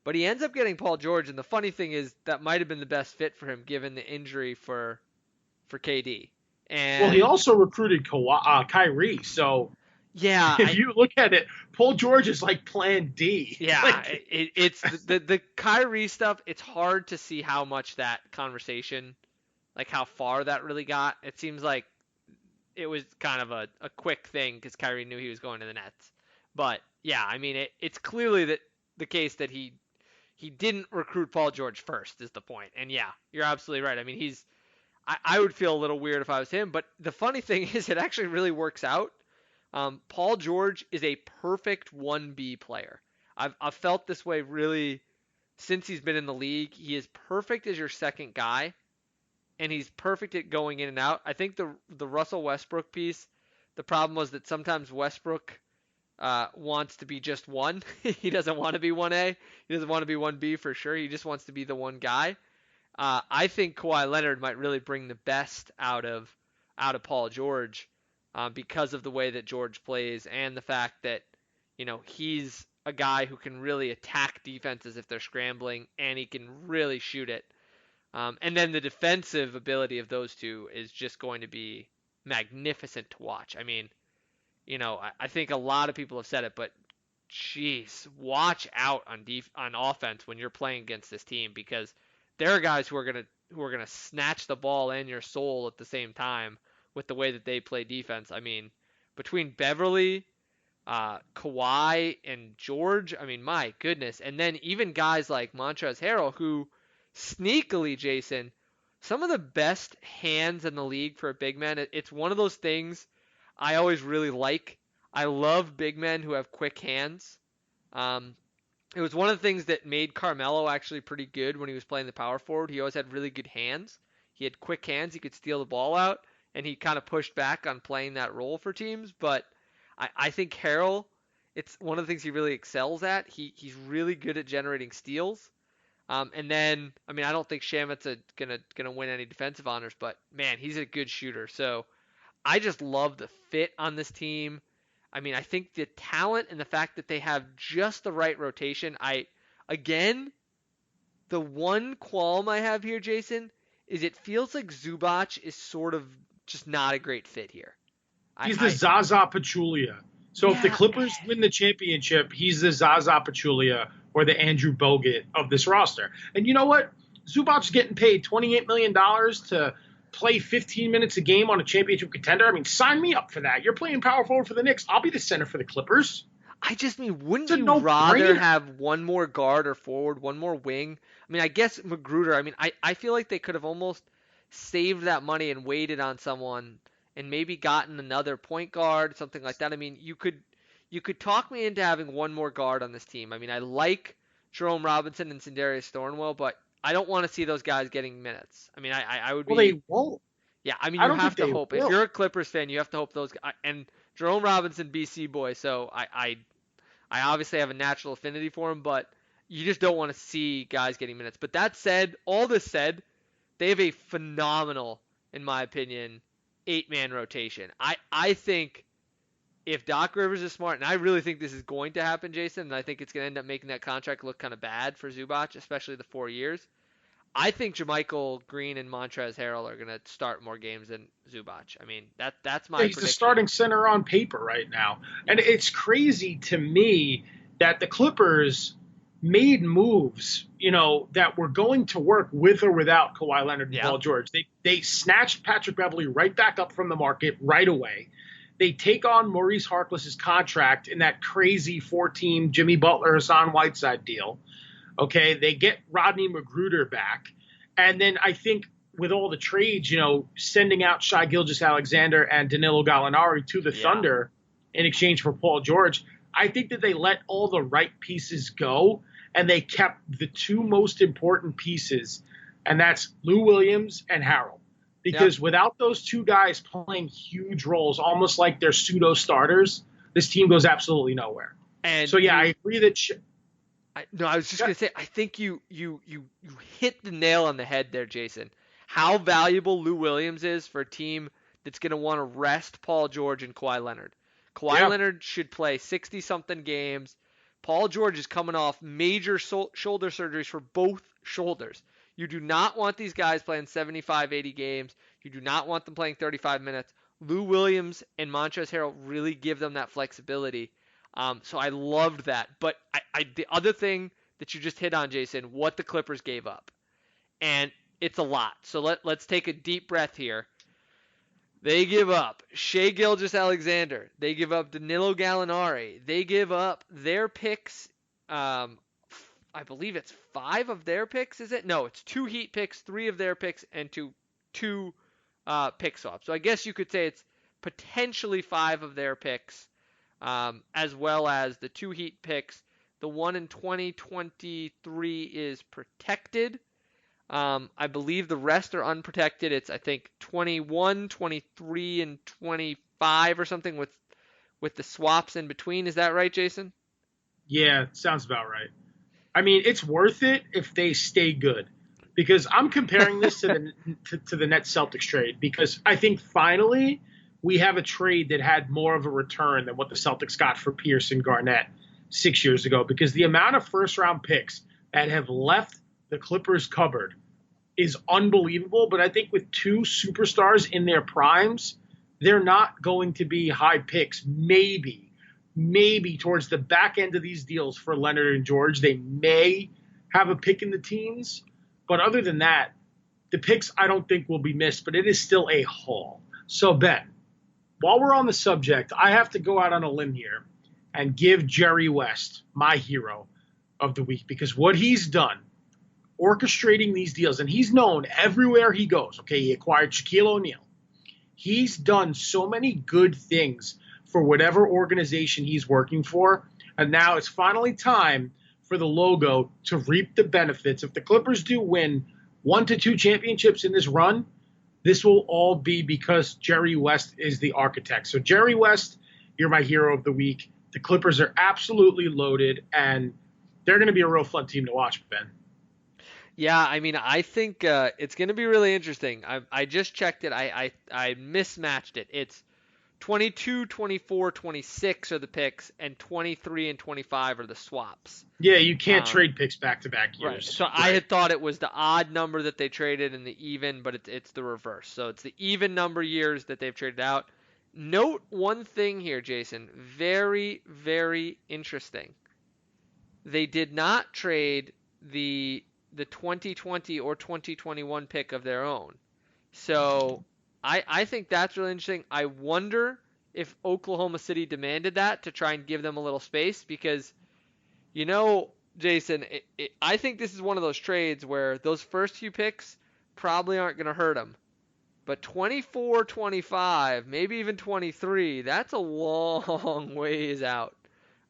But he ends up getting Paul George, and the funny thing is that might have been the best fit for him given the injury for KD. Well, he And also recruited Kyrie, so yeah, if you look at it, Paul George is like Plan D. yeah, Like it's the Kyrie stuff. It's hard to see how much that conversation, like how far that really got. It seems like it was kind of a quick thing because Kyrie knew he was going to the Nets. But yeah, I mean, it's clearly the case that he didn't recruit Paul George first is the point. And yeah, you're absolutely right. I mean, I would feel a little weird if I was him. But the funny thing is, it actually really works out. Paul George is a perfect 1B player. I've felt this way really since he's been in the league. He is perfect as your second guy, and he's perfect at going in and out. I think the Russell Westbrook piece, the problem was that sometimes Westbrook wants to be just one. He doesn't want to be 1A. He doesn't want to be 1B for sure. He just wants to be the one guy. I think Kawhi Leonard might really bring the best out of Paul George because of the way that George plays and the fact that he's a guy who can really attack defenses if they're scrambling and he can really shoot it. And then the defensive ability of those two is just going to be magnificent to watch. I mean, I think a lot of people have said it, but jeez, watch out on offense when you're playing against this team because there are guys who are gonna snatch the ball and your soul at the same time with the way that they play defense. I mean, between Beverly, Kawhi, and George, I mean, my goodness, and then even guys like Montrezl Harrell who sneakily, Jason, some of the best hands in the league for a big man. It's one of those things I always really like. I love big men who have quick hands. Um, it was one of the things that made Carmelo actually pretty good when he was playing the power forward. He always had really good hands. He had quick hands. He could steal the ball out, and he kind of pushed back on playing that role for teams. But I think Harrell, it's one of the things he really excels at. He's really good at generating steals. And then, I mean, I don't think Shamit's gonna win any defensive honors, but man, he's a good shooter. So I just love the fit on this team. I mean, I think the talent and the fact that they have just the right rotation. Again, the one qualm I have here, Jason, is it feels like Zubac is sort of just not a great fit here. he's the I Zaza Pachulia. So if the yeah, Clippers win the championship, he's the Zaza Pachulia or the Andrew Bogut of this roster. And you know what? Zubac's getting paid $28 million to play 15 minutes a game on a championship contender. I mean, sign me up for that. You're playing power forward for the Knicks. I'll be the center for the Clippers. I just mean, It's wouldn't a you rather no-brainer. have one more guard or forward, one more wing? I mean, I guess Magruder. I mean, I feel like they could have almost saved that money and waited on someone and maybe gotten another point guard, something like that. I mean, you could talk me into having one more guard on this team. I mean, I like Jerome Robinson and Sindarius Thornwell, but I don't want to see those guys getting minutes. I mean, I would Well, be they won't. yeah. I mean, I you don't think have to they hope if will. you're a Clippers fan, you have to hope those guys and Jerome Robinson, BC boy. So I obviously have a natural affinity for him, but you just don't want to see guys getting minutes. But that said, all this said, they have a phenomenal, in my opinion, 8-man rotation. I think if Doc Rivers is smart, and I really think this is going to happen, Jason, and I think it's going to end up making that contract look kind of bad for Zubac, especially the 4 years. I think JaMychal Green and Montrezl Harrell are going to start more games than Zubac. I mean, that's Yeah, my he's the prediction. starting center on paper right now. And it's crazy to me that the Clippers made moves, that were going to work with or without Kawhi Leonard and Yeah, Paul George. They snatched Patrick Beverly right back up from the market right away. They take on Maurice Harkless's contract in that crazy 4-team Jimmy Butler Hassan Whiteside deal. Okay, they get Rodney Magruder back. And then I think with all the trades, sending out Shai Gilgeous-Alexander and Danilo Gallinari to the yeah. Thunder in exchange for Paul George, I think that they let all the right pieces go and they kept the two most important pieces, and that's Lou Williams and Harrell. Yep. Because without those two guys playing huge roles, almost like they're pseudo starters, this team goes absolutely nowhere. And So yeah, I agree that. no, I was just gonna say, I think you hit the nail on the head there, Jason. How valuable Lou Williams is for a team that's gonna want to rest Paul George and Kawhi Leonard. Kawhi Yeah, Leonard should play 60 something games, Paul George is coming off major shoulder surgeries for both shoulders. You do not want these guys playing 75, 80 games. You do not want them playing 35 minutes. Lou Williams and Montrezl Harrell really give them that flexibility. So I loved that. But the other thing that you just hit on, Jason, what the Clippers gave up. And it's a lot. So let's take a deep breath here. They give up Shai Gilgeous-Alexander. They give up Danilo Gallinari. They give up their picks. I believe it's 5 of their picks, is it? No, it's 2 Heat picks, 3 of their picks, and two pick swaps. So I guess you could say it's potentially 5 of their picks, as well as the 2 Heat picks. The one in 2023 is protected. I believe the rest are unprotected. It's, I think, 21, 23, and 25 or something with the swaps in between. Is that right, Jason? Yeah, sounds about right. I mean, it's worth it if they stay good, because I'm comparing this to the Nets Celtics trade, because I think finally we have a trade that had more of a return than what the Celtics got for Pierce and Garnett 6 years ago, because the amount of first-round picks that have left the Clippers cupboard is unbelievable. But I think with 2 superstars in their primes, they're not going to be high picks. Maybe towards the back end of these deals for Leonard and George, they may have a pick in the teens. But other than that, the picks I don't think will be missed, but it is still a haul. So, Ben, while we're on the subject, I have to go out on a limb here and give Jerry West my hero of the week, because what he's done orchestrating these deals, and he's known everywhere he goes. Okay, he acquired Shaquille O'Neal. He's done so many good things for whatever organization he's working for, and now it's finally time for the logo to reap the benefits. If the Clippers do win 1 to 2 championships in this run, this will all be because Jerry West is the architect. So Jerry West, you're my hero of the week. The Clippers are absolutely loaded, and they're going to be a real fun team to watch, Ben. Yeah, I mean, I think it's going to be really interesting. I just checked it. I mismatched it. It's 22, 24, 26 are the picks, and 23 and 25 are the swaps. Yeah, you can't trade picks back-to-back years. Right. So I had thought it was the odd number that they traded and the even, but it's the reverse. So it's the even number years that they've traded out. Note one thing here, Jason. Very, very interesting. They did not trade the 2020 or 2021 pick of their own. So I think that's really interesting. I wonder if Oklahoma City demanded that to try and give them a little space, because, you know, Jason, I think this is one of those trades where those first few picks probably aren't going to hurt them. But 24, 25, maybe even 23, that's a long ways out.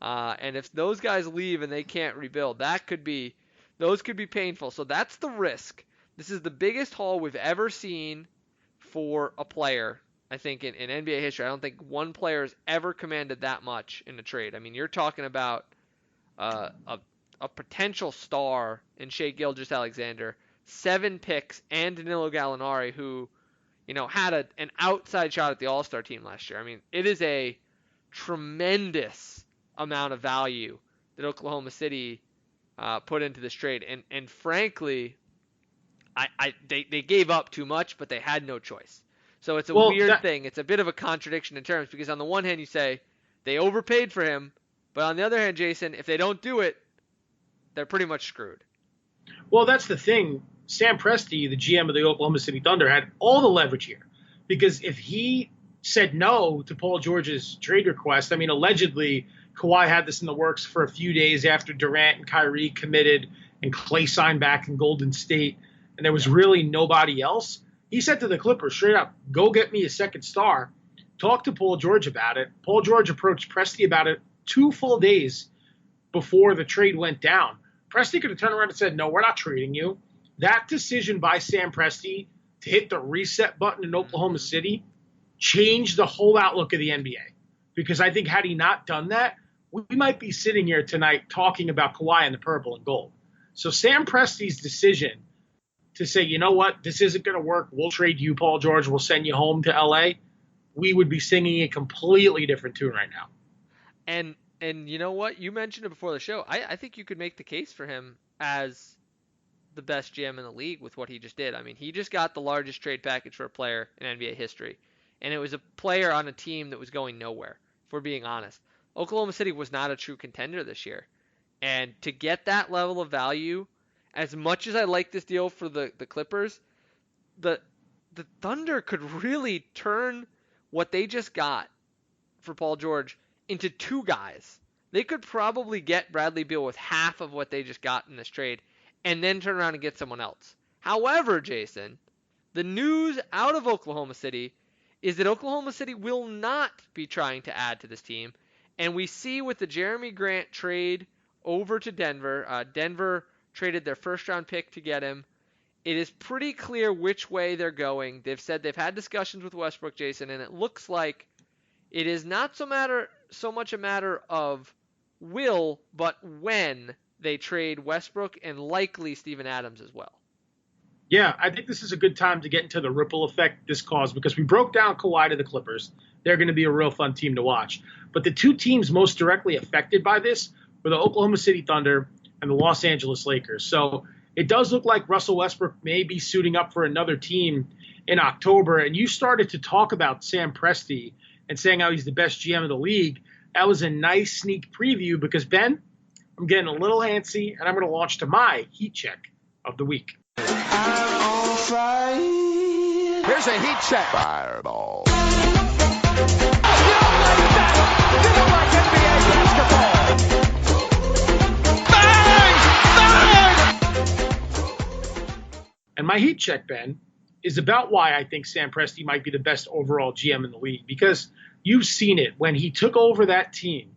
And if those guys leave and they can't rebuild, those could be painful. So that's the risk. This is the biggest haul we've ever seen for a player, I think, in NBA history. I don't think one player has ever commanded that much in a trade. I mean, you're talking about a potential star in Shai Gilgeous-Alexander, 7 picks, and Danilo Gallinari, who, you know, had an outside shot at the All-Star team last year. I mean, it is a tremendous amount of value that Oklahoma City put into this trade. And frankly, they gave up too much, but they had no choice. So it's a weird thing. It's a bit of a contradiction in terms, because on the one hand you say they overpaid for him, but on the other hand, Jason, if they don't do it, they're pretty much screwed. Well, that's the thing. Sam Presti, the GM of the Oklahoma City Thunder, had all the leverage here, because if he said no to Paul George's trade request, I mean, allegedly Kawhi had this in the works for a few days after Durant and Kyrie committed and Klay signed back in Golden State, and there was really nobody else. He said to the Clippers straight up, go get me a second star. Talk to Paul George about it. Paul George approached Presti about it 2 full days before the trade went down. Presti could have turned around and said, no, we're not trading you. That decision by Sam Presti to hit the reset button in Oklahoma City changed the whole outlook of the NBA. Because I think had he not done that, we might be sitting here tonight talking about Kawhi and the purple and gold. So Sam Presti's decision to say, you know what, this isn't going to work, we'll trade you, Paul George, we'll send you home to L.A., we would be singing a completely different tune right now. And And you know what? You mentioned it before the show. I think you could make the case for him as the best GM in the league with what he just did. I mean, he just got the largest trade package for a player in NBA history. And it was a player on a team that was going nowhere, if we're being honest. Oklahoma City was not a true contender this year. And to get that level of value, as much as I like this deal for the Clippers, the Thunder could really turn what they just got for Paul George into two guys. They could probably get Bradley Beal with half of what they just got in this trade and then turn around and get someone else. However, Jason, the news out of Oklahoma City is that Oklahoma City will not be trying to add to this team. And we see with the Jeremy Grant trade over to Denver, Denver traded their first round pick to get him. It is pretty clear which way they're going. They've said they've had discussions with Westbrook, Jason, and it looks like it is not so much a matter of will, but when they trade Westbrook and likely Steven Adams as well. Yeah, I think this is a good time to get into the ripple effect this caused because we broke down Kawhi to the Clippers. They're going to be a real fun team to watch. But the two teams most directly affected by this were the Oklahoma City Thunder and the Los Angeles Lakers. So it does look like Russell Westbrook may be suiting up for another team in October. And you started to talk about Sam Presti and saying how he's the best GM of the league. That was a nice sneak preview because, Ben, I'm getting a little antsy, and I'm going to launch to my heat check of the week. I'm on fire. Here's a heat check. Fireball. You don't like that. You don't like NBA basketball. Bang! And my heat check, Ben, is about why I think Sam Presti might be the best overall GM in the league. Because you've seen it when he took over that team,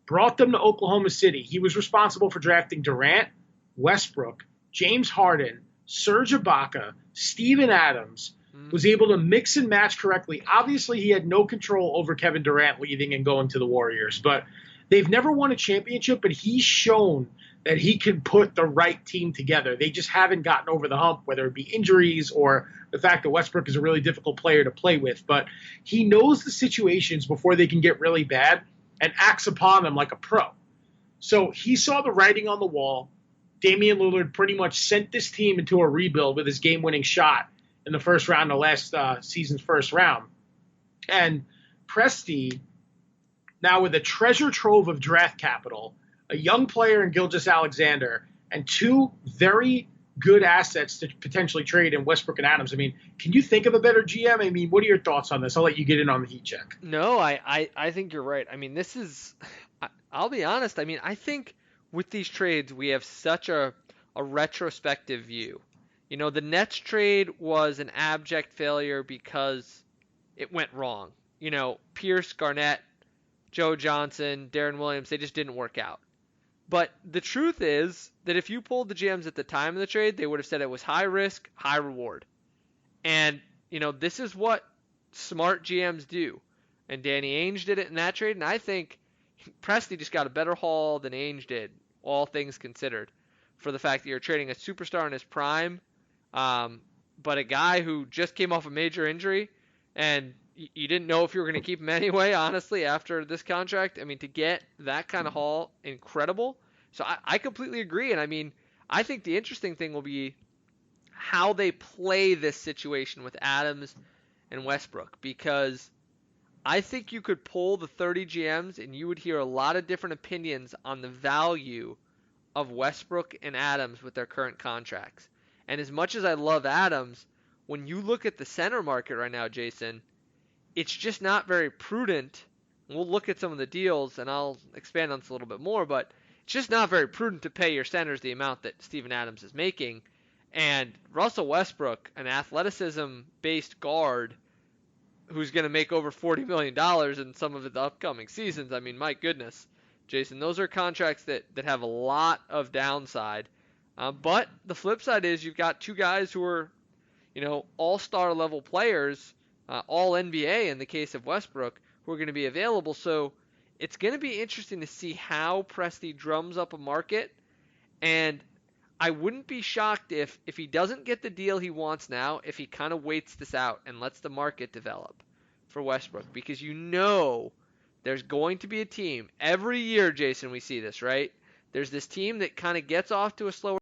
brought them to Oklahoma City. He was responsible for drafting Durant, Westbrook, James Harden, Serge Ibaka, Steven Adams, was able to mix and match correctly. Obviously, he had no control over Kevin Durant leaving and going to the Warriors, but they've never won a championship, but he's shown that he can put the right team together. They just haven't gotten over the hump, whether it be injuries or the fact that Westbrook is a really difficult player to play with. But he knows the situations before they can get really bad and acts upon them like a pro. So he saw the writing on the wall. Damian Lillard pretty much sent this team into a rebuild with his game-winning shot in the first round of last season's first round. And Presti, now with a treasure trove of draft capital, a young player in Gilgeous-Alexander, and two very good assets to potentially trade in Westbrook and Adams. I mean, can you think of a better GM? I mean, what are your thoughts on this? I'll let you get in on the heat check. No, I think you're right. I mean, this is – I'll be honest. I mean, I think – with these trades, we have such a retrospective view. You know, the Nets trade was an abject failure because it went wrong. You know, Pierce, Garnett, Joe Johnson, Darren Williams, they just didn't work out. But the truth is that if you pulled the GMs at the time of the trade, they would have said it was high risk, high reward. And, you know, this is what smart GMs do. And Danny Ainge did it in that trade, and I think Presti just got a better haul than Ainge did, all things considered, for the fact that you're trading a superstar in his prime, but a guy who just came off a major injury, and you didn't know if you were going to keep him anyway, honestly, after this contract. I mean, to get that kind of haul, incredible. So I completely agree, and I mean, I think the interesting thing will be how they play this situation with Adams and Westbrook, because I think you could poll the 30 GMs and you would hear a lot of different opinions on the value of Westbrook and Adams with their current contracts. And as much as I love Adams, when you look at the center market right now, Jason, it's just not very prudent. We'll look at some of the deals and I'll expand on this a little bit more, but it's just not very prudent to pay your centers the amount that Steven Adams is making. And Russell Westbrook, an athleticism-based guard, who's going to make over $40 million in some of the upcoming seasons. I mean, my goodness, Jason, those are contracts that have a lot of downside. But the flip side is you've got two guys who are, you know, all-star level players, all NBA in the case of Westbrook, who are going to be available. So it's going to be interesting to see how Presti drums up a market. And I wouldn't be shocked if he doesn't get the deal he wants now, if he kind of waits this out and lets the market develop for Westbrook, because you know There's going to be a team. Every year, Jason, we see this, right? There's this team that kind of gets off to a slower